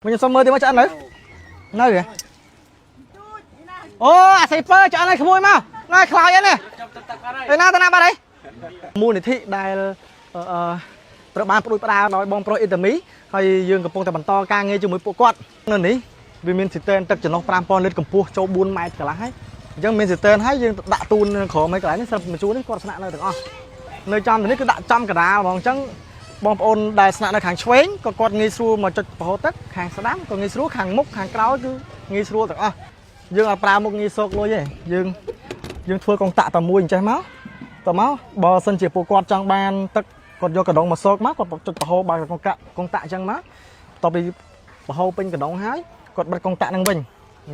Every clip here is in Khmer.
Mình xong mơ thì mới cho ăn nữa. Nơi kìa. Ô, xây phơ cho ăn này khmui mau. Ngay khói vậy nè. Đây nào ba đây. Mua này thị đàiត្រូវបានប្រួយផ្ដាល់ដោយបងប្រុសអ៊ីតាមីហើយយើងកំពុងតែបន្តការងារជាមួយពួកគាត់នៅនេះវាមានស៊ីតេនទឹកចន្លោះ 5000 លីត្រកម្ពស់ចូល 4 ម៉ែត្រកន្លះហើយអញ្ចឹងមានស៊ីតេនហើយយើងដាក់ទូនក្រោមឲ្យកន្លែងនេះស្រាប់បញ្ជូននេះគាត់ស្នាក់នៅទាំងអស់នៅចំនេះគឺដាក់ចំកណ្ដាលហ្មងអញ្ចឹងបងប្អូនដែលស្នាក់នៅខាងឆ្វេងក៏គាត់ងាយស្រួលមកចុចប្រហូរទឹកខាងស្ដាំក៏ងាយស្រួលខាងមុខខាងក្រោយគឺងាយស្រួលទាំងអស់យើងអត់ប្រើមុខងាយសោកលុយទេយើងធ្វើកងតាក់តែមួយអញ្ចេះមកតមកបើសិនជាពួកគាត់ចង់បានទឹកគាត់យកកណ្ដុងមកសោកមកគាត់ចុចប្រហូរបាយកងតាក់អញ្ចឹងមកតទៅពីប្រហូរពេញកណ្ដុងហើយគាត់បិទកងតាក់នឹងវិញ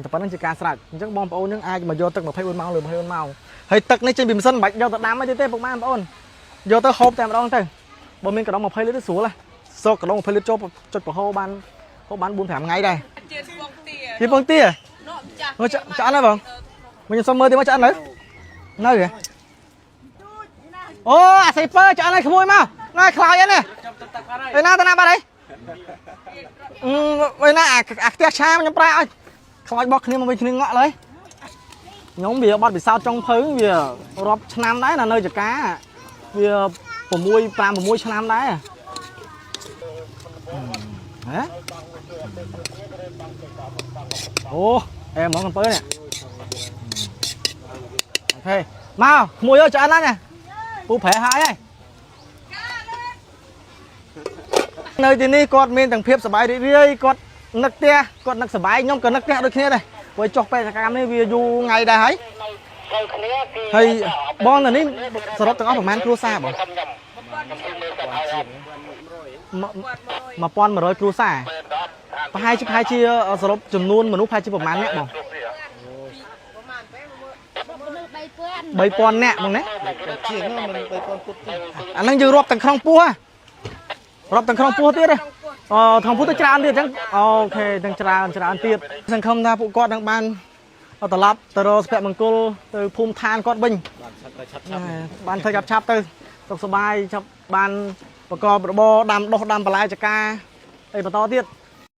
តែប៉ុណ្្នឹងជាការស្រេចអញ្ចឹងបងប្អូនយើងអាចមកយកទឹក24ម៉ោងឬ24ម៉ោងហើយទឹកនេះចេញពីម៉ាស៊ីនមិនបាច់យកទៅដាំអីទេពុកម៉ែបងប្អូនយកទៅហូបតែម្ដងទៅបើមានកណ្ដុង20លីត្រទៅស្រួលហ៎សោកកណ្ដុង20លីត្រចូលចុចប្រហូរបានហូបបាន 4-5 ថ្ងៃដែរជាពងទាចាក់អត់ហើយបងខ្ញុំសុំមើលទីមកចាក់នៅកែអូអាសៃពើចាក់ឲ្យក្មួយមកងាយខ្លោចហ្នឹងនេះទៅណាបាត់ហើយវិញណាអាផ្ទះឆាខ្ញុំប្រើឲ្យខ្លោចបោះគ្នាមកវិញគ្នាងក់លើខ្ញុំវាបាត់ពិសោធន៍ចុងភៅវារាប់ឆ្នាំដែរនៅចកាវា5-6 ឆ្នាំដែរហ៎អូអែហ្មងកំពើនេះអូខេមកក្មួយអើចាក់ណាស់ពូប្រែហើយនៅទីនេះគាត់មានទាំងភាពសប្បាយរីករាយគាត់នឹកផ្ទះគាត់នឹកសប្បាយខ្ញុំក៏នឹកផ្ទះដូចគ្នាដែរព្រោះចុះបេសកកម្មនេះវាយូរថ្ងៃដែរហើយបងនៅនេះសរុបទាំងអស់ប្រហែលគ្រួសារបង1100គ្រួសារប្រហែលជាសរុបចំនួនមនុស្សប្រហែលជាប្រហែលអ្នកបង3000នាក់បងណាជាងហ្នឹងមិន3000ពុតអាហ្នឹងយើងរាប់ទាំងក្នុងពោះរាប់ទាំងក្នុងពោះទៀតក្នុងពោះទៅច្រើនទៀតអញ្ចឹងអូខេទាំងច្រើនទៀតសង្ឃឹមថាពួកគាត់នឹងបានត្រឡប់ទៅរកសុភមង្គលទៅភូមិឋានគាត់វិញបានធ្វើឆាប់ទៅសុខសប្បាយឆាប់បានប្រកបរបរដាំដុះដាំបន្លែចកាអីបន្តទៀត